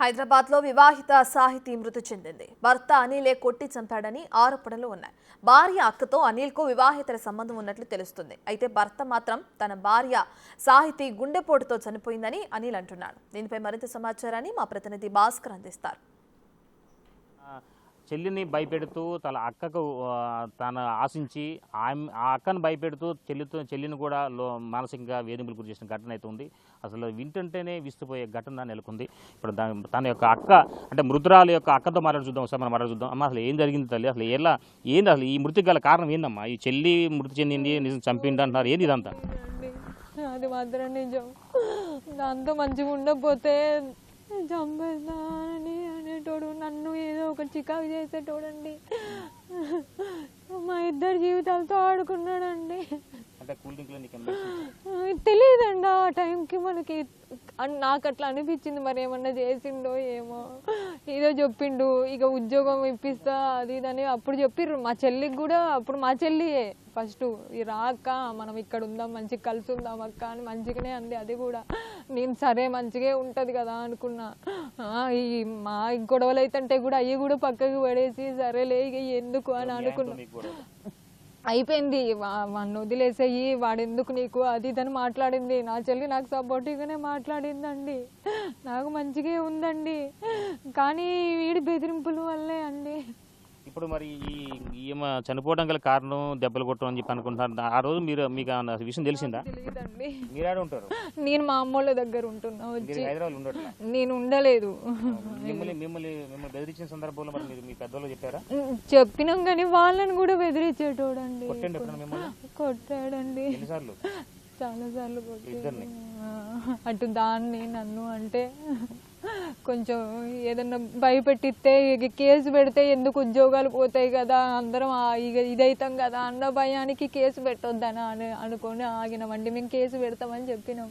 హైదరాబాద్లో వివాహిత సాహితీ మృతి చెందింది. భర్త అనిలే కొట్టి చంపాడని ఆరోపణలు ఉన్నాయి. భార్య అక్కతో అనిల్కు వివాహితర సంబంధం ఉన్నట్లు తెలుస్తుంది. అయితే భర్త మాత్రం తన భార్య సాహితీ గుండెపోటుతో చనిపోయిందని అనిల్ అంటున్నాడు. దీనిపై మరింత సమాచారాన్ని మా ప్రతినిధి భాస్కర్ అందిస్తారు. చెల్లిని భయపెడుతూ తన అక్కకు తను ఆశించి ఆ అక్కను భయపెడుతూ చెల్లిని కూడా మానసికంగా వేధింపులు గురి చేసిన ఘటన అయితే ఉంది. అసలు వింటుంటేనే విస్తుపోయే ఘటన నెలకొంది. ఇప్పుడు తన యొక్క అక్క అంటే మృతురాలు యొక్క అక్కతో మాట్లాడుద్దాం. ఒకసారి మనం మాట్లాడుద్దాం. అమ్మ అసలు ఏం జరిగింది తల్లి, అసలు ఏంది అసలు ఈ మృతికి గల కారణం ఏందమ్మా? ఈ చెల్లి మృతి చెందింది, నిజం చంపింది అంటున్నారు, ఏంది ఇదంతా? అది మాత్రం నిజం. దాంతో మంచిగా ఉండకపోతే చంపేస్తానని అనేటోడు, నన్ను ఏదో ఒక చికాకు చేసేటోడండి. మా ఇద్దరు జీవితాలతో ఆడుకున్నాడండి. తెలియదండి ఆ టైంకి మనకి. నాకు అట్లా అనిపించింది, మరి ఏమన్నా చేసిండో ఏమో. ఏదో చెప్పిండు, ఇక ఉద్యోగం ఇప్పిస్తా అది ఇదని అప్పుడు చెప్పిర్రు. మా చెల్లికి కూడా అప్పుడు మా చెల్లియే ఫస్ట్ ఈ రాక మనం ఇక్కడ ఉందాం, మంచిగా కలిసి ఉందాం అక్క అని మంచిగానే అంది. అది కూడా నేను సరే మంచిగా ఉంటుంది కదా అనుకున్నా. ఈ మా గొడవలు అయితే కూడా అవి కూడా పక్కకు పడేసి సరేలే ఇక ఎందుకు అని అనుకున్నా. అయిపోయింది, వాడిని వదిలేసేయి, వాడెందుకు నీకు అది ఇదని మాట్లాడింది. నా చెల్లి నాకు సపోర్టివ్గానే మాట్లాడిందండి, నాకు మంచిగా ఉందండి. కానీ వీడి బెదిరింపుల వల్లే అండి. ఇప్పుడు మరి ఈమె చనిపోవడం గల కారణం దెబ్బలు కొట్టడం అని చెప్పి అనుకుంటున్నారు. ఆ రోజు మీకు విషయం తెలిసిందా? తెలియదండి. మీరు ఉంటారు? నేను మా అమ్మోళ్ళ దగ్గర ఉంటున్నా. వచ్చి హైదరాబాద్ నేను ఉండలేదు. మిమ్మల్ని బెదిరించిన సందర్భంలో మరి మీ పెద్దలు చెప్పారా? చెప్పినాం కానీ వాళ్ళని కూడా బెదిరించేటోడండి. కొట్టాడండి, చాలా సార్లు కొట్టాడు. అటు దాన్ని నన్ను అంటే కొంచెం ఏదన్నా భయపెట్టిస్తే కేసు పెడితే ఎందుకు ఉద్యోగాలు పోతాయి కదా, అందరం ఇదైతాం కదా అన్న భయానికి కేసు పెట్టొద్దని అనుకొని ఆగినామండి. మేము కేసు పెడతామని చెప్పినాం.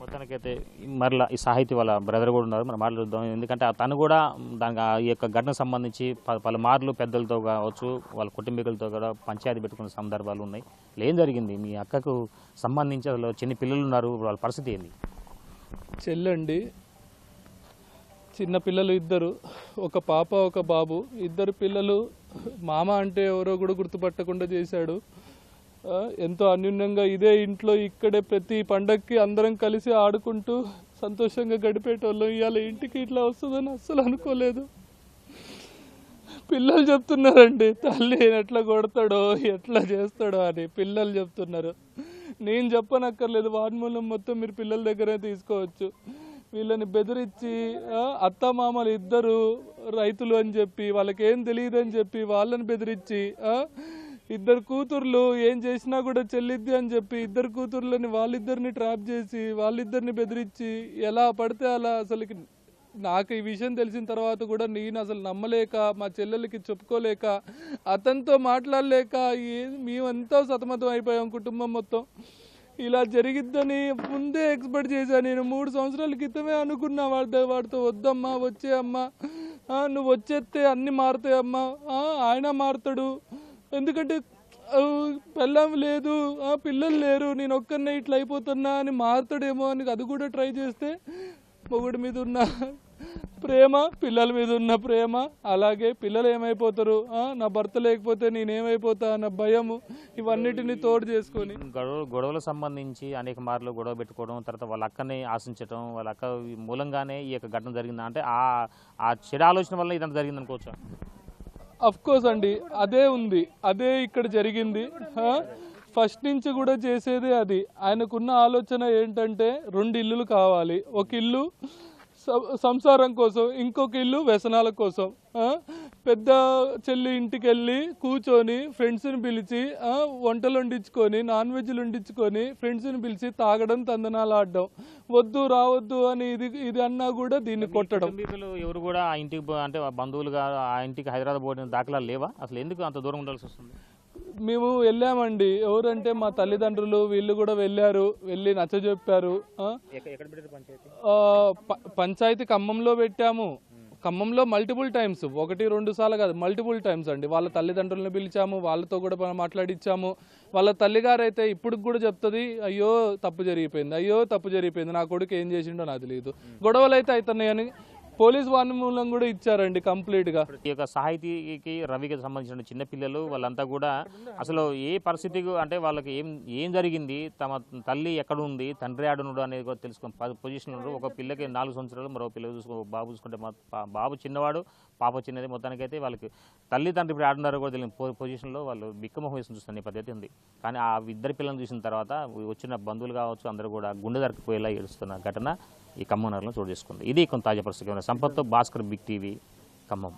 మొత్తానికైతే మరలా ఈ సాహితీ వాళ్ళ బ్రదర్ కూడా ఉన్నారు, మనం మాట్లాడుద్దాం. ఎందుకంటే తను కూడా దానికి ఈ యొక్క ఘటనకు సంబంధించి పలుమార్లు పెద్దలతో కావచ్చు, వాళ్ళ కుటుంబీకులతో కూడా పంచాయతీ పెట్టుకున్న సందర్భాలు ఉన్నాయి. ఏం జరిగింది? మీ అక్కకు సంబంధించి అసలు చిన్న పిల్లలు ఉన్నారు, వాళ్ళ పరిస్థితి ఏంది? చెల్లండి, చిన్న పిల్లలు ఇద్దరు, ఒక పాప ఒక బాబు. ఇద్దరు పిల్లలు మామ అంటే ఎవరో కూడా గుర్తుపట్టకుండా చేశాడు. ఎంతో అన్యూన్యంగా ఇదే ఇంట్లో ఇక్కడే ప్రతి పండగకి అందరం కలిసి ఆడుకుంటూ సంతోషంగా గడిపేటోళ్ళం. ఇవాళ ఇంటికి ఇట్లా వస్తుందని అస్సలు అనుకోలేదు. పిల్లలు చెప్తున్నారండి, తల్లి ఎట్లా కొడతాడో ఎట్లా చేస్తాడో అని పిల్లలు చెప్తున్నారు. నేను చెప్పనక్కర్లేదు, వాడ్మూలం మొత్తం మీరు పిల్లల దగ్గరే తీసుకోవచ్చు. వీళ్ళని బెదిరించి అత్తమామలు ఇద్దరు రైతులు అని చెప్పి, వాళ్ళకేం తెలియదు అని చెప్పి వాళ్ళని బెదిరించి, ఇద్దరు కూతుర్లు ఏం చేసినా కూడా చెల్లిద్ది అని చెప్పి ఇద్దరు కూతుర్లని వాళ్ళిద్దరిని ట్రాప్ చేసి వాళ్ళిద్దరిని బెదిరించి ఎలా పడితే అలా. అసలుకి నాకు ఈ విషయం తెలిసిన తర్వాత కూడా నేను అసలు నమ్మలేక, మా చెల్లెలకి చెప్పుకోలేక, అతనితో మాట్లాడలేక మేమంతా సతమతం అయిపోయాం కుటుంబం మొత్తం. ఇలా జరిగిద్దని ముందే ఎక్స్పెక్ట్ చేశాను. నేను 3 సంవత్సరాల క్రితమే అనుకున్నా వాడితో వద్దమ్మా, వచ్చే అమ్మా, నువ్వు వచ్చేస్తే అన్నీ మారుతాయమ్మా, ఆయన మారుతాడు, ఎందుకంటే పెళ్ళం లేదు, పిల్లలు లేరు, నేను ఒక్కనే ఇట్లా అయిపోతున్నా అని మారుతాడేమో అని అది కూడా ట్రై చేస్తే మొగుడి మీద ఉన్న ప్రేమ, పిల్లల మీద ఉన్న ప్రేమ, అలాగే పిల్లలు ఏమైపోతారు, నా భర్త లేకపోతే నేనేమైపోతా అన్న భయము, ఇవన్నిటిని తోడు చేసుకొని గొడవలకు సంబంధించి అనేక మార్లు గొడవ పెట్టుకోవడం, తర్వాత వాళ్ళ అక్కని ఆశించడం, వాళ్ళ అక్క మూలంగానే ఈ యొక్క ఘటన జరిగిందా? అంటే ఆ చెడు ఆలోచన వల్ల ఇదంతా జరిగింది అనుకోవచ్చా? అఫ్కోర్స్ అండి, అదే ఉంది, అదే ఇక్కడ జరిగింది. ఫస్ట్ నుంచి కూడా చేసేదే అది. ఆయనకున్న ఆలోచన ఏంటంటే 2 ఇల్లులు కావాలి. ఒక ఇల్లు సంసారం కోసం, ఇంకొక ఇల్లు వ్యసనాల కోసం. పెద్ద చెల్లి ఇంటికి వెళ్ళి కూర్చొని ఫ్రెండ్స్ని పిలిచి వంటలు వండించుకొని, నాన్ వెజ్లు వండించుకొని ఫ్రెండ్స్ని పిలిచి తాగడం, తందనాలు ఆడడం, వద్దు రావద్దు అని ఇది అన్నా కూడా దీన్ని కొట్టడం. ఎవరు కూడా ఆ ఇంటికి అంటే బంధువులుగా ఆ ఇంటికి హైదరాబాద్ పోయిన దాఖలాలు లేవా? అసలు ఎందుకు అంత దూరం ఉండాల్సి వస్తుంది? మేము వెళ్ళామండి. ఎవరంటే మా తల్లిదండ్రులు వీళ్ళు కూడా వెళ్ళారు, వెళ్ళి నచ్చజెప్పారు. పంచాయతీ ఖమ్మంలో పెట్టాము, ఖమ్మంలో మల్టిపుల్ టైమ్స్, 1-2 సార్లు కాదు, మల్టిపుల్ టైమ్స్ అండి. వాళ్ళ తల్లిదండ్రులను పిలిచాము, వాళ్ళతో కూడా మనం మాట్లాడించాము. వాళ్ళ తల్లిగారు అయితే ఇప్పుడు కూడా చెప్తుంది, అయ్యో తప్పు జరిగిపోయింది, అయ్యో తప్పు జరిగిపోయింది, నా కొడుకు ఏం చేసిండో నాకు తెలియదు. గొడవలు అయితే అవుతున్నాయని పోలీస్ వాంగ్మూలం కూడా ఇచ్చారండి కంప్లీట్గా. ఈ యొక్క సాహితీకి రవికి సంబంధించిన చిన్నపిల్లలు వాళ్ళంతా కూడా అసలు ఏ పరిస్థితికి అంటే వాళ్ళకి ఏం జరిగింది, తమ తల్లి ఎక్కడ ఉంది, తండ్రి ఆడునుడు అనేది కూడా తెలుసుకుని పొజిషన్ ఉన్నారు. ఒక పిల్లకి 4 సంవత్సరాలు, మరో పిల్లలు బాబు చూసుకుంటే బాబు చిన్నవాడు, పాప చిన్నది. మొత్తానికైతే వాళ్ళకి తల్లి తండ్రి ఇప్పుడు ఆడున్నారో కూడా తెలియని పొజిషన్లో వాళ్ళు బిక్కమొహం వేసి చూస్తున్న పద్ధతి ఉంది. కానీ ఆ ఇద్దరు పిల్లలను చూసిన తర్వాత వచ్చిన బంధువులు కావచ్చు అందరూ కూడా గుండె దొరికిపోయేలా ఏడుస్తున్న ఘటన ఈ ఖమ్మం నగరంలో చోటు చేసుకుంది. ఇది కొంత తాజా పరిస్థితి. సంపత్తో భాస్కర్, బిగ్ టీవీ, ఖమ్మం.